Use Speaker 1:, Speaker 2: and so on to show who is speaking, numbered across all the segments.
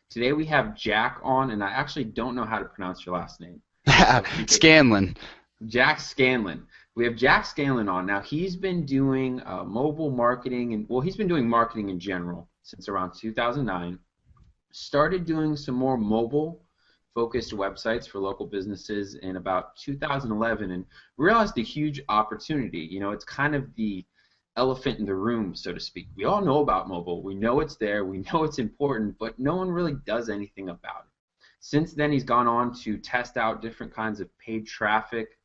Speaker 1: Today we have Jack on, and I actually don't know how to pronounce your last name. So if you could,
Speaker 2: Scanlon.
Speaker 1: Jack Scanlon. We have Jack Scanlon on. Now he's been doing mobile marketing, and well, he's been doing marketing in general since around 2009. Started doing some more mobile focused websites for local businesses in about 2011 and realized a huge opportunity. You know, it's kind of the elephant in the room, so to speak. We all know about mobile. We know it's there. We know it's important, but no one really does anything about it. Since then, he's gone on to test out different kinds of paid traffic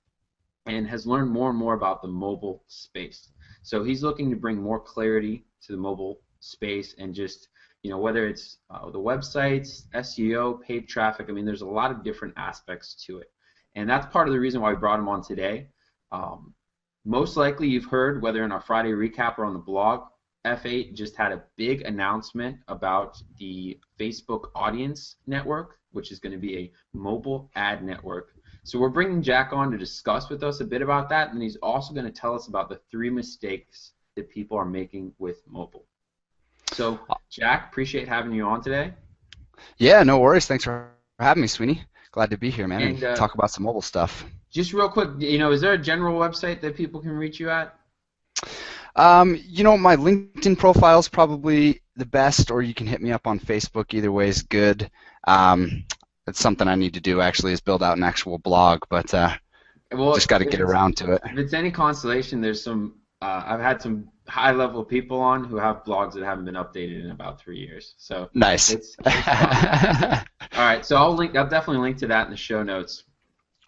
Speaker 1: and has learned more and more about the mobile space. So he's looking to bring more clarity to the mobile space and just, you know, whether it's the websites, SEO, paid traffic. I mean, there's a lot of different aspects to it, and that's part of the reason why we brought him on today. Um, Most likely you've heard, whether in our Friday recap or on the blog, F8 just had a big announcement about the Facebook Audience Network, which is going to be a mobile ad network. So we're bringing Jack on to discuss with us a bit about that, and he's also going to tell us about the 3 mistakes that people are making with mobile. So, Jack, appreciate having you on today.
Speaker 2: Yeah, no worries. Thanks for having me, Sweeney. Glad to be here, man,
Speaker 1: And
Speaker 2: and talk about some mobile stuff.
Speaker 1: just real quick, you know, is there a general website that people can reach you at?
Speaker 2: My LinkedIn profile is probably the best, or you can hit me up on Facebook. Either way is good. It's something I need to do, actually, is build out an actual blog, but
Speaker 1: Well,
Speaker 2: just got to get around to it.
Speaker 1: if it's any consolation, there's some. I've had some high-level people on who have blogs that haven't been updated in about 3 years. So
Speaker 2: Nice.
Speaker 1: it's fine. All right, so I'll definitely link to that in the show notes.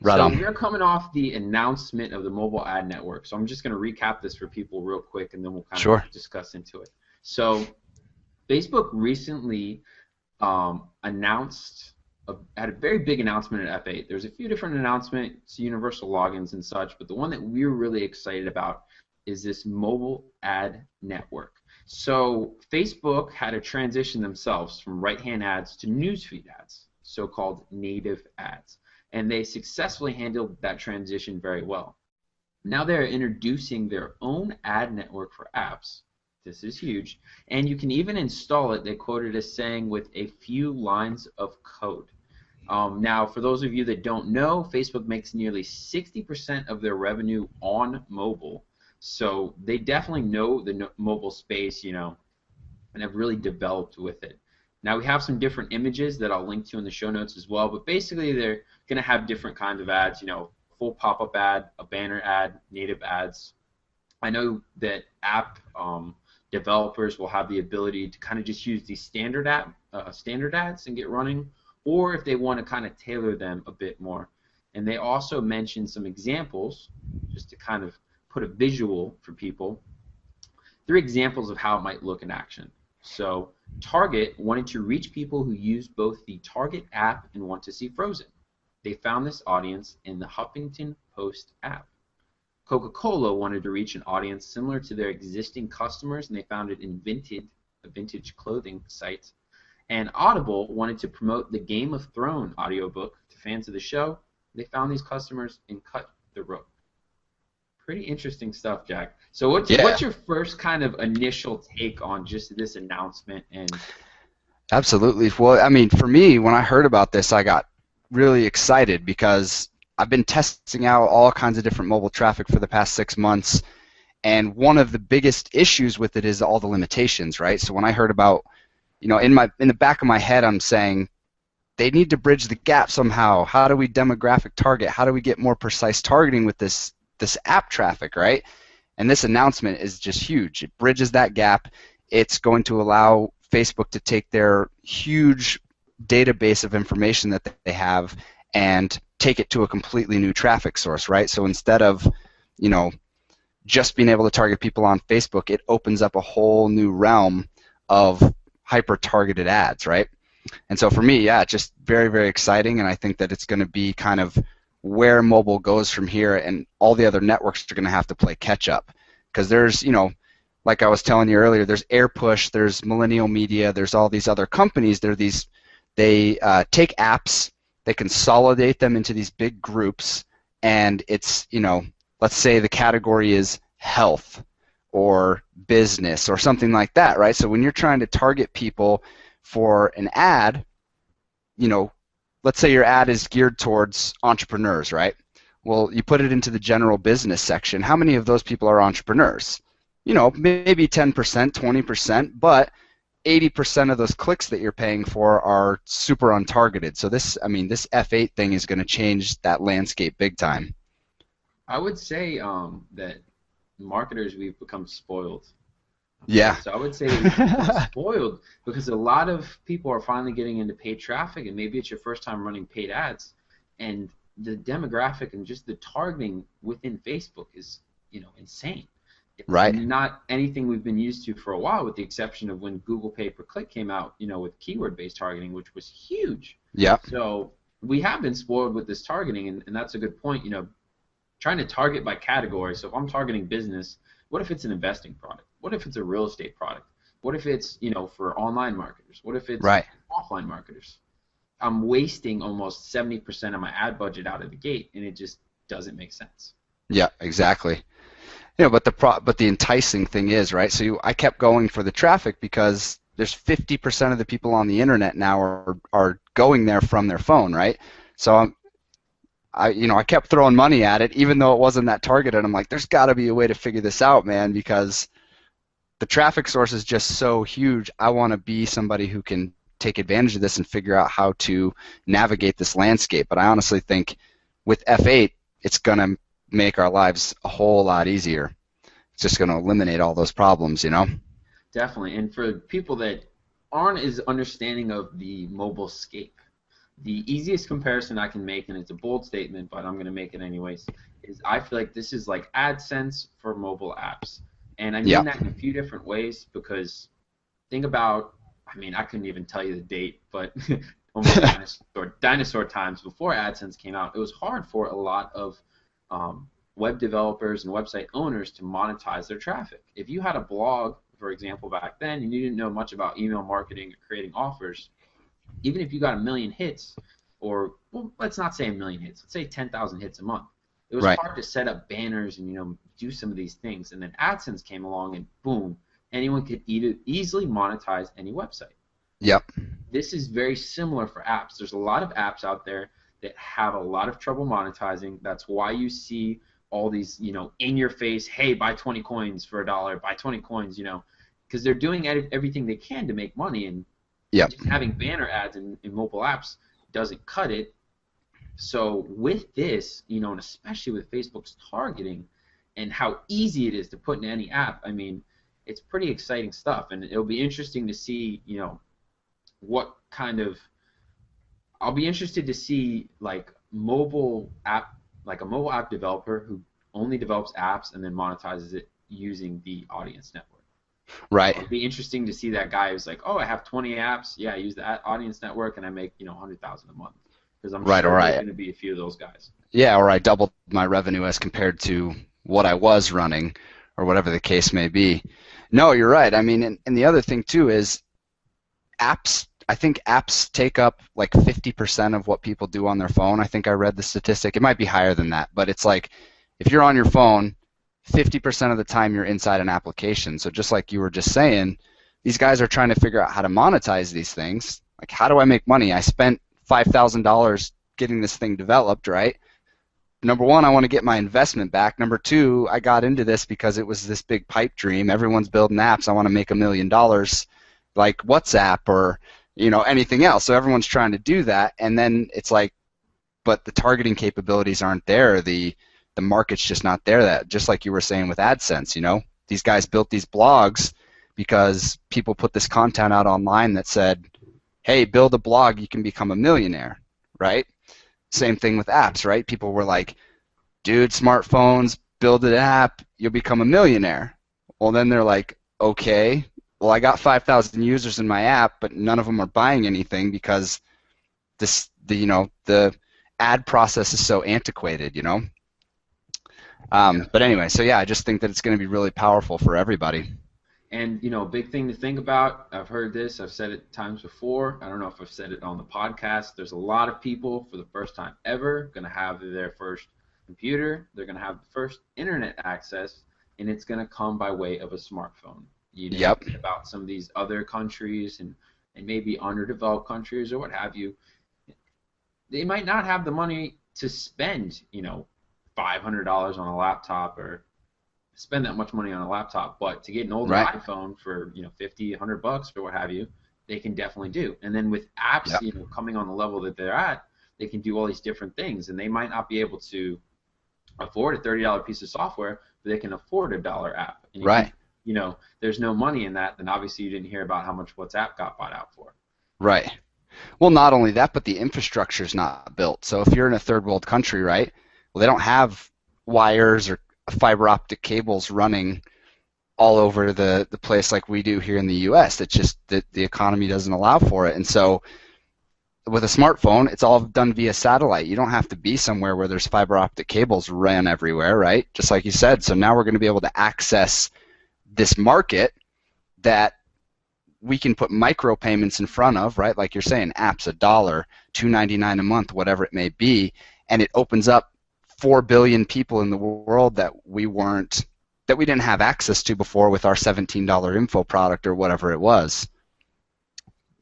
Speaker 2: Right
Speaker 1: So
Speaker 2: on.
Speaker 1: we're coming off the announcement of the mobile ad network. So I'm just going to recap this for people real quick, and then we'll kind
Speaker 2: Sure.
Speaker 1: of discuss into it. So Facebook recently announced had a very big announcement at F8. There's a few different announcements, universal logins and such, but the one that we're really excited about is this mobile ad network. So Facebook had to transition themselves from right-hand ads to newsfeed ads, so-called native ads, and they successfully handled that transition very well. Now they're introducing their own ad network for apps. This is huge, and you can even install it, they quoted as saying, with a few lines of code. Now, for those of you that don't know, Facebook makes nearly 60% of their revenue on mobile, so they definitely know the mobile space, you know, and have really developed with it. Now, we have some different images that I'll link to in the show notes as well, but basically they're going to have different kinds of ads, you know, full pop-up ad, a banner ad, native ads. I know that app developers will have the ability to kind of just use these standard ads and get running, or if they want to kind of tailor them a bit more. And they also mentioned some examples, just to kind of put a visual for people. 3 examples of how it might look in action. So Target wanted to reach people who use both the Target app and want to see Frozen. They found this audience in the Huffington Post app. Coca-Cola wanted to reach an audience similar to their existing customers, and they found it in a vintage clothing site. And Audible wanted to promote the Game of Thrones audiobook to fans of the show. They found these customers in Cut the Rope. Pretty interesting stuff, Jack. So what's your first kind of initial take on just this announcement? And
Speaker 2: Absolutely. Well, I mean, for me, when I heard about this, I got really excited because I've been testing out all kinds of different mobile traffic for the past 6 months, and one of the biggest issues with it is all the limitations, right? So when I heard about, in the back of my head, I'm saying they need to bridge the gap somehow. How do we demographic target? How do we get more precise targeting with this app traffic, right? And this announcement is just huge. It bridges that gap. It's going to allow Facebook to take their huge database of information that they have and take it to a completely new traffic source, right? So instead of, just being able to target people on Facebook, it opens up a whole new realm of hyper-targeted ads, right? And so for me, yeah, just very, very exciting, and I think that it's going to be kind of where mobile goes from here, and all the other networks are going to have to play catch-up. Because there's, like I was telling you earlier, there's AirPush, there's Millennial Media, there's all these other companies. They take apps, they consolidate them into these big groups, and it's, let's say the category is health or business or something like that, right? So when you're trying to target people for an ad, you know, let's say your ad is geared towards entrepreneurs, right? Well, you put it into the general business section. How many of those people are entrepreneurs? You know, maybe 10%, 20%, but 80% of those clicks that you're paying for are super untargeted. So this, I mean, this F8 thing is going to change that landscape big time.
Speaker 1: I would say that marketers, we've become spoiled.
Speaker 2: Yeah.
Speaker 1: So I would say we've become spoiled because a lot of people are finally getting into paid traffic, and maybe it's your first time running paid ads, and the demographic and just the targeting within Facebook is, insane. It's
Speaker 2: Right.
Speaker 1: not anything we've been used to for a while, with the exception of when Google Pay Per Click came out, with keyword-based targeting, which was huge.
Speaker 2: Yeah.
Speaker 1: So we have been spoiled with this targeting, and that's a good point. Trying to target by category. So if I'm targeting business, what if it's an investing product? What if it's a real estate product? What if it's, for online marketers? What if it's
Speaker 2: Right.
Speaker 1: offline marketers? I'm wasting almost 70% of my ad budget out of the gate, and it just doesn't make sense.
Speaker 2: Yeah, exactly. But the enticing thing is, right? So I kept going for the traffic because there's 50% of the people on the internet now are going there from their phone, right? So I kept throwing money at it, even though it wasn't that targeted. I'm like, there's got to be a way to figure this out, man, because the traffic source is just so huge. I want to be somebody who can take advantage of this and figure out how to navigate this landscape. But I honestly think with F8, it's going to make our lives a whole lot easier. It's just going to eliminate all those problems,
Speaker 1: Definitely. And for people that aren't as understanding of the mobile scape, the easiest comparison I can make, and it's a bold statement, but I'm going to make it anyways, is I feel like this is like AdSense for mobile apps. And I mean that in a few different ways, because think about, I couldn't even tell you the date, but almost dinosaur times before AdSense came out, it was hard for a lot of web developers and website owners to monetize their traffic. If you had a blog, for example, back then, and you didn't know much about email marketing or creating offers, even if you got 1 million hits, or, well, let's not say 1 million hits, let's say 10,000 hits a month, it was hard to set up banners and do some of these things. And then AdSense came along, and boom, anyone could easily monetize any website.
Speaker 2: Yep.
Speaker 1: This is very similar for apps. There's a lot of apps out there that have a lot of trouble monetizing. That's why you see all these, in your face, hey, buy 20 coins for $1, buy 20 coins, because they're doing everything they can to make money, and just having banner ads in mobile apps doesn't cut it. So with this, and especially with Facebook's targeting and how easy it is to put in any app, it's pretty exciting stuff, and it'll be interesting to see, what kind of. I'll be interested to see like a mobile app developer who only develops apps and then monetizes it using the Audience Network.
Speaker 2: Right.
Speaker 1: It'd be interesting to see that guy who's like, oh, I have 20 apps. Yeah, I use the Audience Network and I make 100,000 a month. Because I'm sure there's going to be a few of those guys.
Speaker 2: Yeah, or I doubled my revenue as compared to what I was running, or whatever the case may be. No, you're right. And the other thing too is apps. I think apps take up like 50% of what people do on their phone. I think I read the statistic. It might be higher than that, but it's like if you're on your phone, 50% of the time you're inside an application. So just like you were just saying, these guys are trying to figure out how to monetize these things. Like, how do I make money? I spent $5,000 getting this thing developed, right? Number one, I want to get my investment back. Number two, I got into this because it was this big pipe dream. Everyone's building apps. I want to make $1 million, like WhatsApp or anything else. So everyone's trying to do that, and then it's like, but the targeting capabilities aren't there. The market's just not there. That, just like you were saying with AdSense, these guys built these blogs because people put this content out online that said, hey, build a blog, you can become a millionaire, right? Same thing with apps, right? People were like, dude, smartphones, build an app, you'll become a millionaire. Well, then they're like, okay, well, I got 5,000 users in my app, but none of them are buying anything because the ad process is so antiquated, But anyway, so yeah, I just think that it's going to be really powerful for everybody.
Speaker 1: And, big thing to think about, I've heard this, I've said it times before, I don't know if I've said it on the podcast, there's a lot of people for the first time ever going to have their first computer, they're going to have the first internet access, and it's going to come by way of a smartphone. Think about some of these other countries and maybe underdeveloped countries or what have you, they might not have the money to spend, $500 on a laptop or spend that much money on a laptop, but to get an older
Speaker 2: Right.
Speaker 1: iPhone for 50, $100 or what have you, they can definitely do. And then with apps,
Speaker 2: Yep.
Speaker 1: coming on the level that they're at, they can do all these different things, and they might not be able to afford a $30 piece of software, but they can afford a dollar app. And if
Speaker 2: Right.
Speaker 1: there's no money in that, then obviously you didn't hear about how much WhatsApp got bought out for.
Speaker 2: Right. Well, not only that, but the infrastructure's not built. So if you're in a third world country, right? Well, they don't have wires or fiber optic cables running all over the place like we do here in the U.S. It's just that the economy doesn't allow for it. And so with a smartphone, it's all done via satellite. You don't have to be somewhere where there's fiber optic cables ran everywhere, right? Just like you said. So now we're going to be able to access this market that we can put micropayments in front of, right? Like you're saying, apps $1, $2.99 a month, whatever it may be, and it opens up 4 billion people in the world that we didn't have access to before with our $17 info product or whatever it was.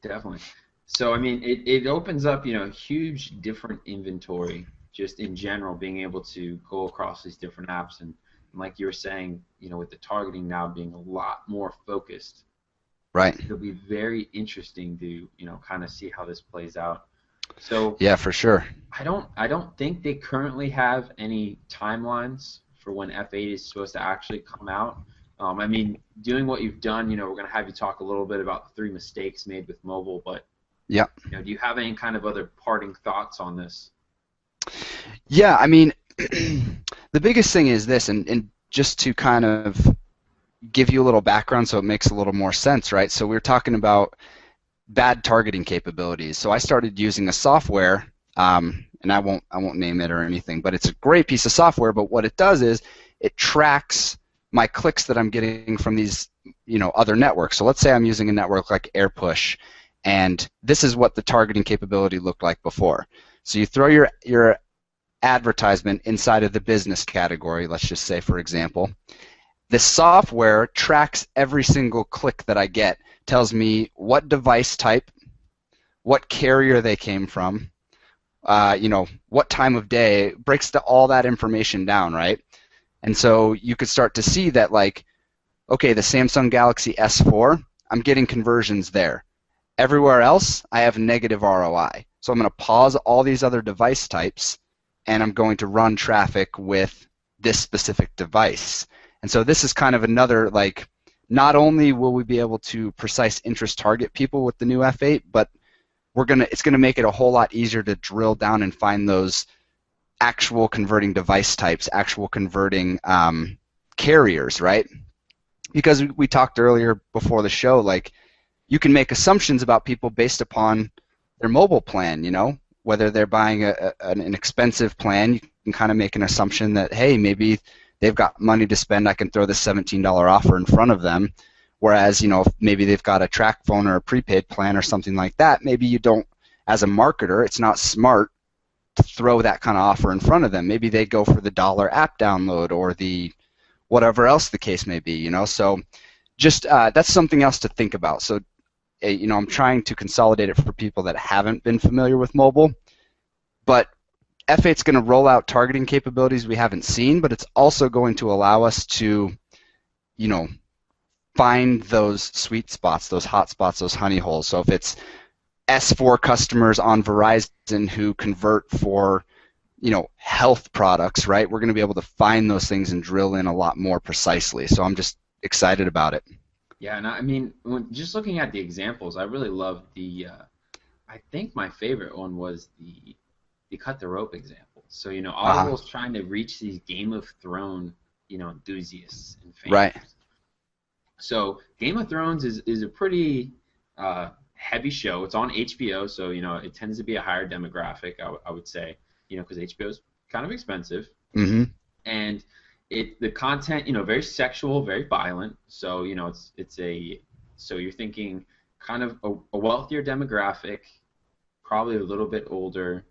Speaker 1: Definitely. So I mean, it opens up huge different inventory just in general, being able to go across these different apps, and like you were saying, with the targeting now being a lot more focused.
Speaker 2: Right.
Speaker 1: It'll be very interesting to kind of see how this plays out. So
Speaker 2: yeah, for sure.
Speaker 1: I don't think they currently have any timelines for when F8 is supposed to actually come out. I mean, doing what you've done, we're going to have you talk a little bit about the 3 mistakes made with mobile, but
Speaker 2: yeah,
Speaker 1: do you have any kind of other parting thoughts on this?
Speaker 2: Yeah, I mean, the biggest thing is this, and just to kind of give you a little background so it makes a little more sense, right? So we're talking about bad targeting capabilities. So I started using a software, and I won't name it or anything, but it's a great piece of software. But what it does is it tracks my clicks that I'm getting from these, other networks. So let's say I'm using a network like AirPush, and this is what the targeting capability looked like before. So you throw your advertisement inside of the business category, let's just say, for example. The software tracks every single click that I get, tells me what device type, what carrier they came from, what time of day, breaks all that information down, right? And so you could start to see that, like, okay, the Samsung Galaxy S4, I'm getting conversions there. Everywhere else, I have negative ROI. So I'm going to pause all these other device types, and I'm going to run traffic with this specific device. And so this is kind of another, like, not only will we be able to precise interest target people with the new F8, but it's going to make it a whole lot easier to drill down and find those actual converting device types, actual converting carriers, right? Because we talked earlier before the show, like, you can make assumptions about people based upon their mobile plan, whether they're buying an expensive plan. You can kind of make an assumption that, hey, maybe they've got money to spend, I can throw this $17 offer in front of them. Whereas, if maybe they've got a track phone or a prepaid plan or something like that, maybe you don't, as a marketer, it's not smart to throw that kind of offer in front of them. Maybe they go for the dollar app download or the whatever else the case may be, So just that's something else to think about. So, I'm trying to consolidate it for people that haven't been familiar with mobile, but F8's going to roll out targeting capabilities we haven't seen, but it's also going to allow us to, find those sweet spots, those hot spots, those honey holes. So if it's S4 customers on Verizon who convert for, health products, right, we're going to be able to find those things and drill in a lot more precisely. So I'm just excited about it.
Speaker 1: Yeah, and I mean, just looking at the examples, I really love the. I think my favorite one was the cut the rope example. So Audible's trying to reach these Game of Thrones enthusiasts and fans.
Speaker 2: Right.
Speaker 1: So Game of Thrones is a pretty heavy show. It's on HBO, so it tends to be a higher demographic. I would say because HBO is kind of expensive.
Speaker 2: Mm-hmm.
Speaker 1: And the content, very sexual, very violent. So, so you're thinking kind of a wealthier demographic, probably a little bit older,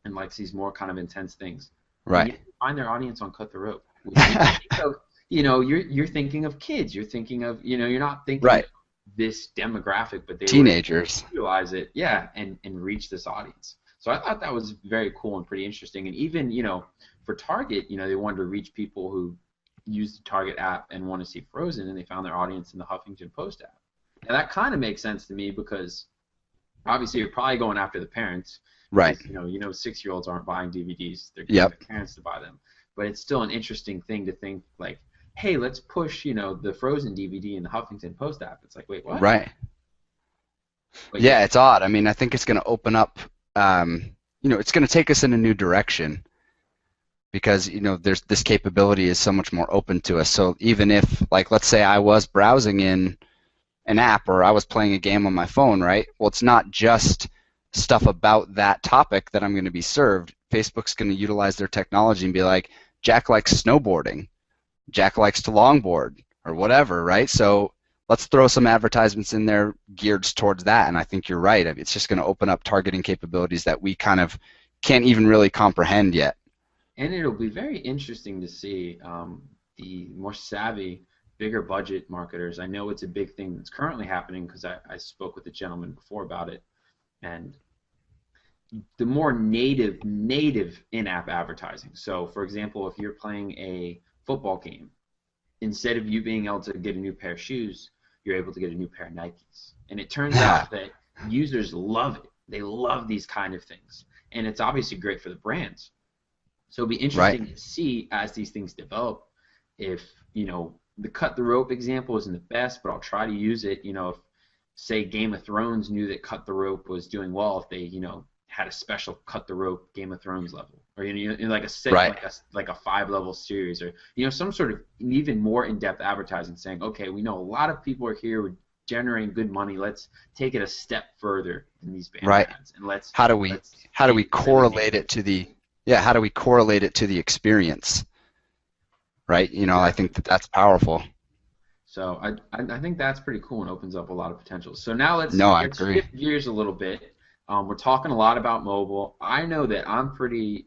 Speaker 1: and likes these more kind of intense things.
Speaker 2: Right.
Speaker 1: And you find their audience on Cut the Rope. You're thinking of kids. You're thinking of, you're not thinking
Speaker 2: right.
Speaker 1: of this demographic, but they
Speaker 2: teenagers
Speaker 1: realize it, yeah, and reach this audience. So I thought that was very cool and pretty interesting. And even, for Target, they wanted to reach people who use the Target app and want to see Frozen, and they found their audience in the Huffington Post app. Now that kind of makes sense to me because obviously you're probably going after the parents.
Speaker 2: Right.
Speaker 1: Because, 6-year-olds aren't buying DVDs; they're getting
Speaker 2: Yep.
Speaker 1: the parents to buy them. But it's still an interesting thing to think like, hey, let's push, the Frozen DVD in the Huffington Post app. It's like, wait, what?
Speaker 2: Right.
Speaker 1: But
Speaker 2: Yeah, it's odd. I mean, I think it's going to open up, it's going to take us in a new direction because, there's this capability is so much more open to us. So even if, like, let's say I was browsing in an app or I was playing a game on my phone, right? Well, it's not just stuff about that topic that I'm going to be served. Facebook's going to utilize their technology and be like, Jack likes snowboarding, Jack likes to longboard, or whatever, right? So let's throw some advertisements in there geared towards that, and I think you're right. It's just going to open up targeting capabilities that we kind of can't even really comprehend yet.
Speaker 1: And it'll be very interesting to see the more savvy, bigger budget marketers. I know it's a big thing that's currently happening because I spoke with a gentleman before about it, and the more native in-app advertising. So, for example, if you're playing a football game, instead of you being able to get a new pair of shoes, you're able to get a new pair of Nikes. And it turns out that users love it. They love these kind of things. And it's obviously great for the brands. So it'll be interesting to see as these things develop if, the cut the rope example isn't the best, but I'll try to use it, if, say, Game of Thrones knew that cut the rope was doing well, if they, had a special cut the rope Game of Thrones level, or like a 5-level series, or some sort of even more in-depth advertising saying, okay, we know a lot of people are here, we're generating good money, let's take it a step further than these band ads, and how do we
Speaker 2: correlate it to the experience, right? I think that's powerful.
Speaker 1: So I think that's pretty cool and opens up a lot of potential. So now let's shift gears a little bit. We're talking a lot about mobile. I know that I'm pretty,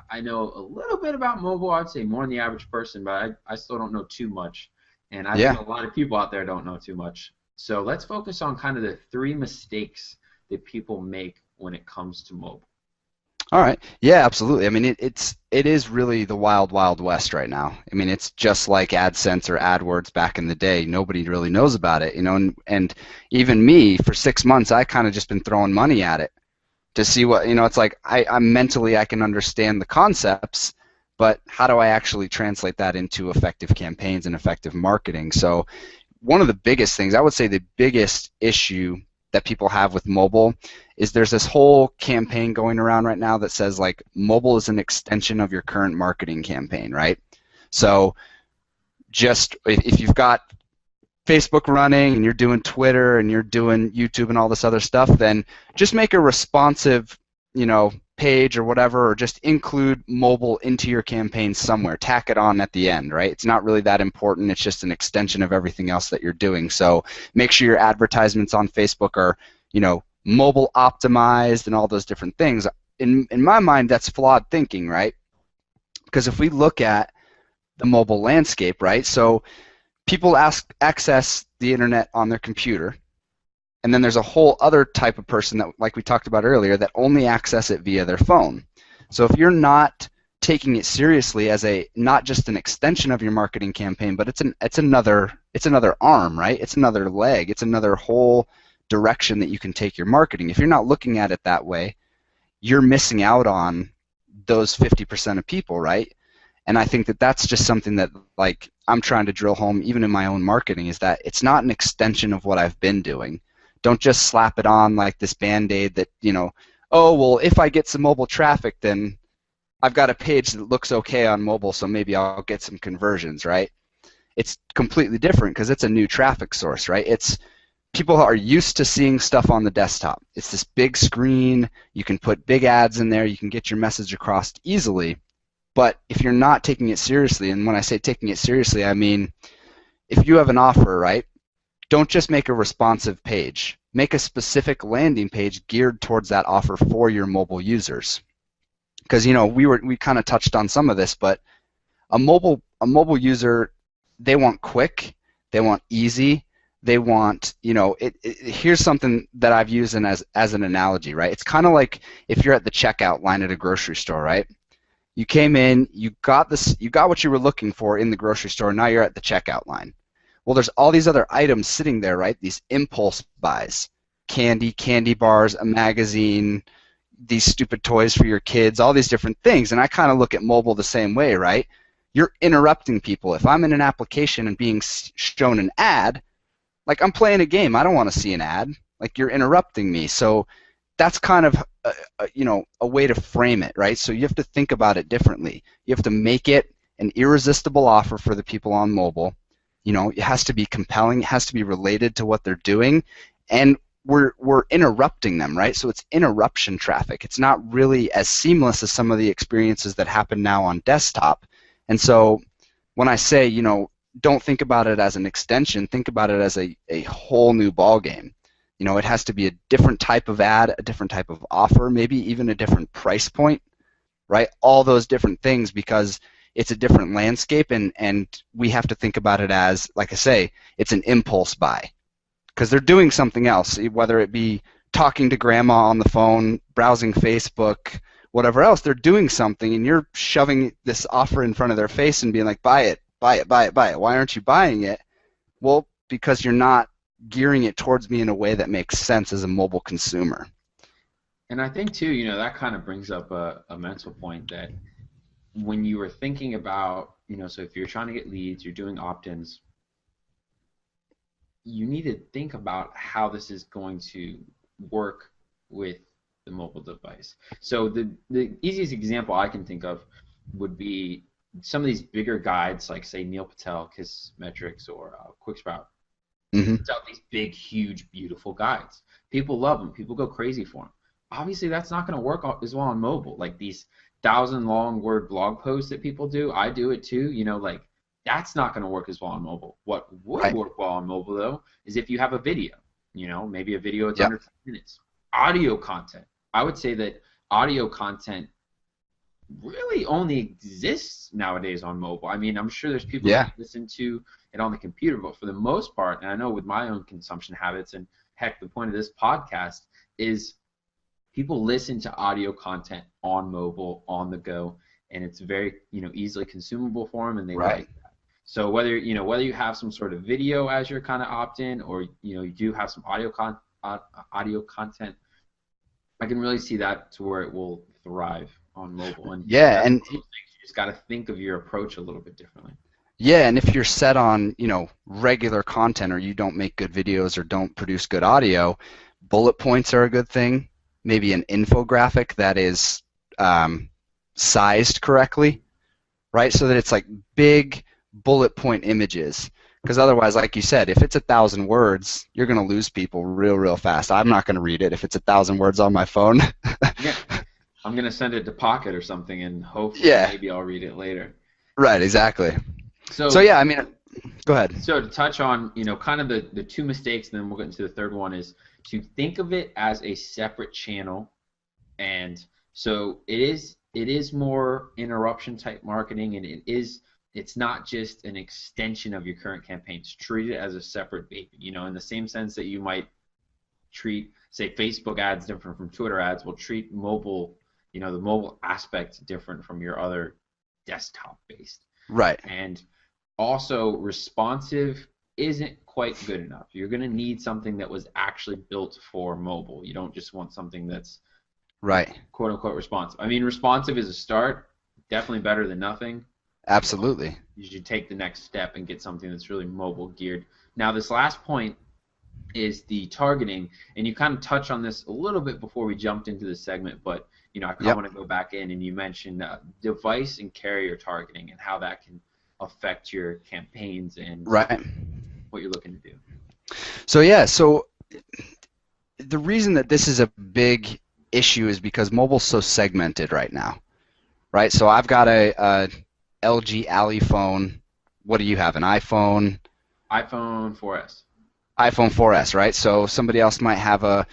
Speaker 1: I know a little bit about mobile. I'd say more than the average person, but I still don't know too much. And I think a lot of people out there don't know too much. So let's focus on kind of the 3 mistakes that people make when it comes to mobile.
Speaker 2: All right. Yeah, absolutely. I mean, it is really the wild, wild west right now. I mean, it's just like AdSense or AdWords back in the day. Nobody really knows about it, and even me, for 6 months, I kind of just been throwing money at it to see what, it's like I'm mentally I can understand the concepts, but how do I actually translate that into effective campaigns and effective marketing? So one of the biggest things, I would say the biggest issue that people have with mobile is there's this whole campaign going around right now that says like mobile is an extension of your current marketing campaign, right? So just if you've got Facebook running and you're doing Twitter and you're doing YouTube and all this other stuff, then just make a responsive, page or whatever, or just include mobile into your campaign somewhere. Tack it on at the end, right? It's not really that important. It's just an extension of everything else that you're doing. So make sure your advertisements on Facebook are, mobile optimized and all those different things. In my mind, that's flawed thinking, right? Because if we look at the mobile landscape, right? So people access the internet on their computer, and then there's a whole other type of person that, like we talked about earlier, that only access it via their phone. So if you're not taking it seriously as not just an extension of your marketing campaign, but it's another arm, right? It's another leg. It's another whole direction that you can take your marketing. If you're not looking at it that way, you're missing out on those 50% of people, right? And I think that that's just something that, like, I'm trying to drill home even in my own marketing, is that it's not an extension of what I've been doing. Don't just slap it on like this Band-Aid that, oh, well, if I get some mobile traffic, then I've got a page that looks okay on mobile, so maybe I'll get some conversions, right? It's completely different because it's a new traffic source, right? People are used to seeing stuff on the desktop. It's this big screen. You can put big ads in there. You can get your message across easily. But if you're not taking it seriously, and when I say taking it seriously, I mean if you have an offer, right, don't just make a responsive page. Make a specific landing page geared towards that offer for your mobile users. Because we kind of touched on some of this, but a mobile user, they want quick, they want easy, They want, here's something that I've used as an analogy, right? It's kind of like if you're at the checkout line at a grocery store, right? You came in, you got what you were looking for in the grocery store, now you're at the checkout line. Well, there's all these other items sitting there, right? These impulse buys, candy bars, a magazine, these stupid toys for your kids, all these different things. And I kind of look at mobile the same way, right? You're interrupting people. If I'm in an application and being shown an ad, like I'm playing a game, I don't want to see an ad. Like you're interrupting me. So that's kind of a way to frame it, right? So you have to think about it differently. You have to make it an irresistible offer for the people on mobile. It has to be compelling. It has to be related to what they're doing, and we're interrupting them, right? So it's interruption traffic. It's not really as seamless as some of the experiences that happen now on desktop. And so when I say, don't think about it as an extension, think about it as a whole new ball game. It has to be a different type of ad, a different type of offer, maybe even a different price point, right? All those different things, because it's a different landscape, and we have to think about it as, like I say, it's an impulse buy. Because they're doing something else, whether it be talking to grandma on the phone, browsing Facebook, whatever else, they're doing something, and you're shoving this offer in front of their face and being like, buy it, buy it, buy it, buy it. Why aren't you buying it? Well, because you're not gearing it towards me in a way that makes sense as a mobile consumer.
Speaker 1: And I think, too, that kind of brings up a mental point that when you were thinking about, so if you're trying to get leads, you're doing opt-ins, you need to think about how this is going to work with the mobile device. So the easiest example I can think of would be some of these bigger guides, like say Neil Patel, Kissmetrics, or QuickSprout. It's out these big, huge, beautiful guides. People love them. People go crazy for them. Obviously, that's not going to work as well on mobile. Like these 1,000-long-word blog posts that people do, I do it too. That's not going to work as well on mobile. What would work well on mobile, though, is if you have a video. Maybe a video that's under 10 minutes. Audio content. I would say that audio content really only exists nowadays on mobile. I mean, I'm sure there's people that listen to it on the computer, but for the most part, and I know with my own consumption habits, and heck, the point of this podcast is people listen to audio content on mobile, on the go, and it's very easily consumable for them, and they like that. So whether you have some sort of video as your kind of opt-in, or you do have some audio content, I can really see that to where it will thrive on mobile. And
Speaker 2: and
Speaker 1: you just got to think of your approach a little bit differently.
Speaker 2: Yeah, and if you're set on regular content, or you don't make good videos or don't produce good audio, bullet points are a good thing. Maybe an infographic that is sized correctly, right? So that it's like big bullet point images. Because otherwise, like you said, if it's 1,000 words, you're going to lose people real fast. I'm not going to read it if it's 1,000 words on my phone.
Speaker 1: Yeah, I'm going to send it to Pocket or something, and hopefully maybe I'll read it later.
Speaker 2: Right, exactly. So yeah, I mean, go ahead.
Speaker 1: So to touch on, kind of the two mistakes, and then we'll get into the third one, is to think of it as a separate channel. And so it is more interruption type marketing, and it's not just an extension of your current campaigns. Treat it as a separate baby, in the same sense that you might treat, say, Facebook ads different from Twitter ads. We'll treat mobile, the mobile aspect different from your other desktop-based.
Speaker 2: Right.
Speaker 1: And also, responsive isn't quite good enough. You're going to need something that was actually built for mobile. You don't just want something that's quote-unquote responsive. I mean, responsive is a start, definitely better than nothing.
Speaker 2: Absolutely.
Speaker 1: You should take the next step and get something that's really mobile geared. Now, this last point is the targeting, and you kind of touched on this a little bit before we jumped into the segment, but I kind of want to go back in, and you mentioned device and carrier targeting and how that can affect your campaigns and what you're looking to do.
Speaker 2: So the reason that this is a big issue is because mobile's so segmented right now, right? So I've got a LG Alley phone. What do you have? An iPhone?
Speaker 1: iPhone 4S.
Speaker 2: iPhone 4S, right? So somebody else might have a,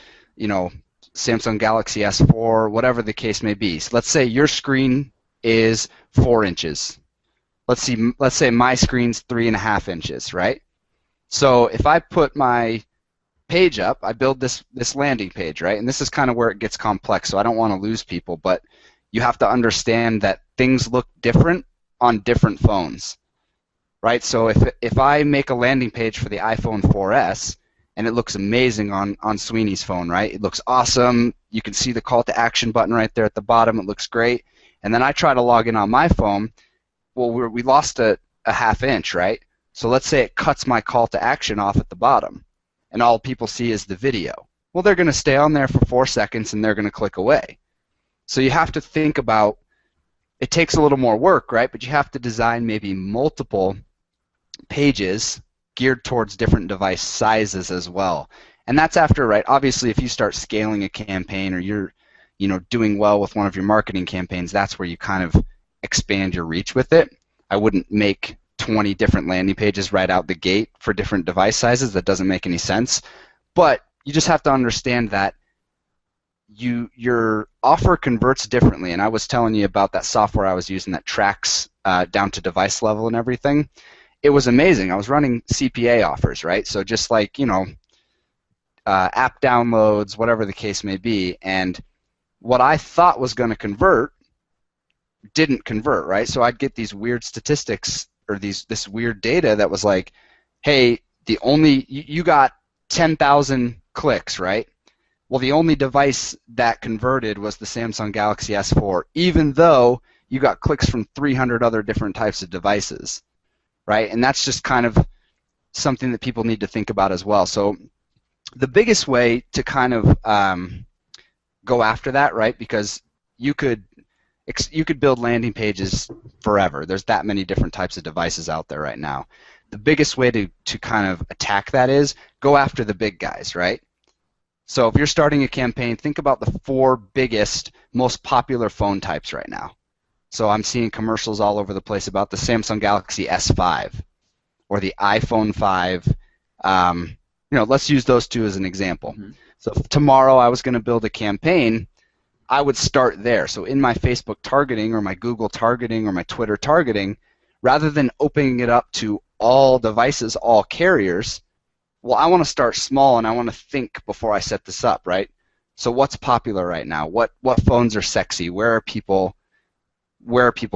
Speaker 2: Samsung Galaxy S4, whatever the case may be. So let's say your screen is 4 inches. Let's say my screen's 3.5 inches, right? So if I put my page up, I build this landing page, right? And this is kind of where it gets complex, so I don't want to lose people, but you have to understand that things look different on different phones, right? So if I make a landing page for the iPhone 4S and it looks amazing on Sweeney's phone, right? It looks awesome. You can see the call to action button right there at the bottom. It looks great. And then I try to log in on my phone. Well, we lost a half inch, right? So let's say it cuts my call to action off at the bottom, and all people see is the video. Well, they're going to stay on there for 4 seconds, and they're going to click away. So you have to think about, it takes a little more work, right? But you have to design maybe multiple pages geared towards different device sizes as well. And that's after, right? Obviously, if you start scaling a campaign or you're, doing well with one of your marketing campaigns, that's where you kind of expand your reach with it. I wouldn't make 20 different landing pages right out the gate for different device sizes. That doesn't make any sense. But you just have to understand that your offer converts differently. And I was telling you about that software I was using that tracks down to device level and everything. It was amazing. I was running CPA offers, right? So just like, app downloads, whatever the case may be. And what I thought was going to convert didn't convert, right? So I'd get these weird statistics or this weird data that was like, hey, you got 10,000 clicks, right? Well, the only device that converted was the Samsung Galaxy S4, even though you got clicks from 300 other different types of devices, right? And that's just kind of something that people need to think about as well. So the biggest way to kind of go after that, right? Because you could build landing pages forever. There's that many different types of devices out there right now. The biggest way to kind of attack that is go after the big guys, right? So if you're starting a campaign, think about the 4 biggest, most popular phone types right now. So I'm seeing commercials all over the place about the Samsung Galaxy S5 or the iPhone 5. Let's use those 2 as an example. Mm-hmm. So if tomorrow I was going to build a campaign, I would start there. So in my Facebook targeting or my Google targeting or my Twitter targeting, rather than opening it up to all devices, all carriers, well, I want to start small and I want to think before I set this up, right? So what's popular right now? What phones are sexy? Where are people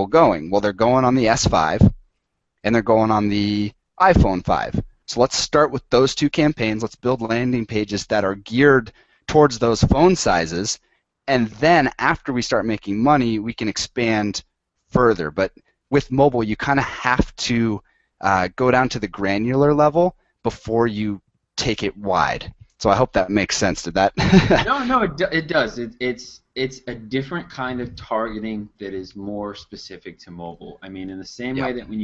Speaker 2: going? Well, they're going on the S5 and they're going on the iPhone 5. So let's start with those 2 campaigns. Let's build landing pages that are geared towards those phone sizes. And then after we start making money, we can expand further. But with mobile, you kind of have to go down to the granular level before you take it wide. So I hope that makes sense. Did that?
Speaker 1: No, it does. It's a different kind of targeting that is more specific to mobile. I mean, in the same way that when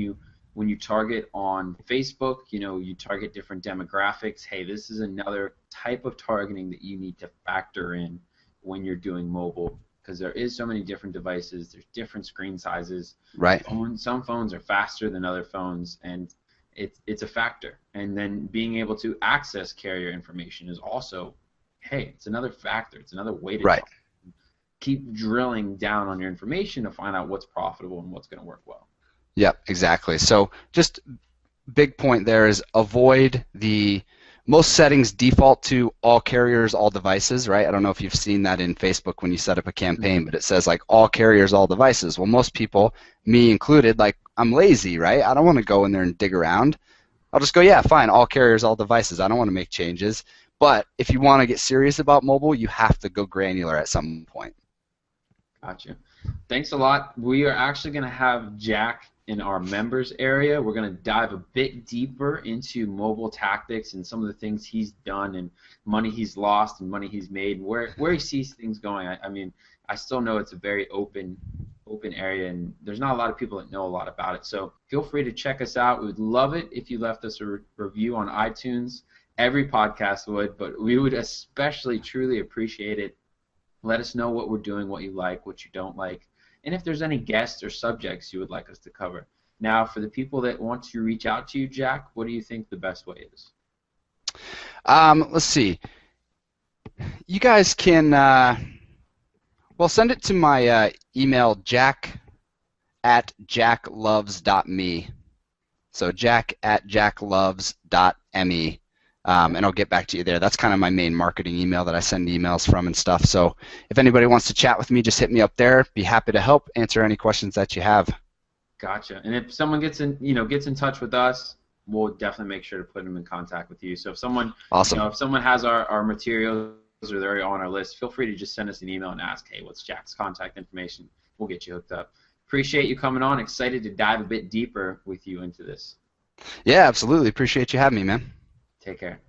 Speaker 1: you target on Facebook, you target different demographics. Hey, this is another type of targeting that you need to factor in when you're doing mobile, because there is so many different devices. There's different screen sizes.
Speaker 2: Right.
Speaker 1: Some phones are faster than other phones, and it's a factor. And then being able to access carrier information is also, hey, it's another factor. It's another way to keep drilling down on your information to find out what's profitable and what's going to work well.
Speaker 2: Yep, exactly. So just big point there is avoid most settings default to all carriers, all devices, right? I don't know if you've seen that in Facebook when you set up a campaign, but it says like all carriers, all devices. Well, most people, me included, like I'm lazy, right? I don't want to go in there and dig around. I'll just go, yeah, fine, all carriers, all devices. I don't want to make changes. But if you want to get serious about mobile, you have to go granular at some point.
Speaker 1: Gotcha. Thanks a lot. We are actually going to have Jack in our members area. We're going to dive a bit deeper into mobile tactics and some of the things he's done and money he's lost and money he's made and where he sees things going. I mean, I still know it's a very open area, and there's not a lot of people that know a lot about it. So feel free to check us out. We would love it if you left us a review on iTunes. Every podcast would, but we would especially truly appreciate it. Let us know what we're doing, what you like, what you don't like, and if there's any guests or subjects you would like us to cover. Now, for the people that want to reach out to you, Jack, what do you think the best way is?
Speaker 2: Let's see. You guys can, send it to my email, jack@jackloves.me. So jack@jackloves.me. And I'll get back to you there. That's kind of my main marketing email that I send emails from and stuff. So if anybody wants to chat with me, just hit me up there. Be happy to help answer any questions that you have.
Speaker 1: Gotcha. And if someone gets in touch with us, we'll definitely make sure to put them in contact with you. So if someone,
Speaker 2: Awesome.
Speaker 1: if someone has our materials or they're on our list, feel free to just send us an email and ask, hey, what's Jack's contact information? We'll get you hooked up. Appreciate you coming on. Excited to dive a bit deeper with you into this.
Speaker 2: Yeah, absolutely. Appreciate you having me, man.
Speaker 1: Take care.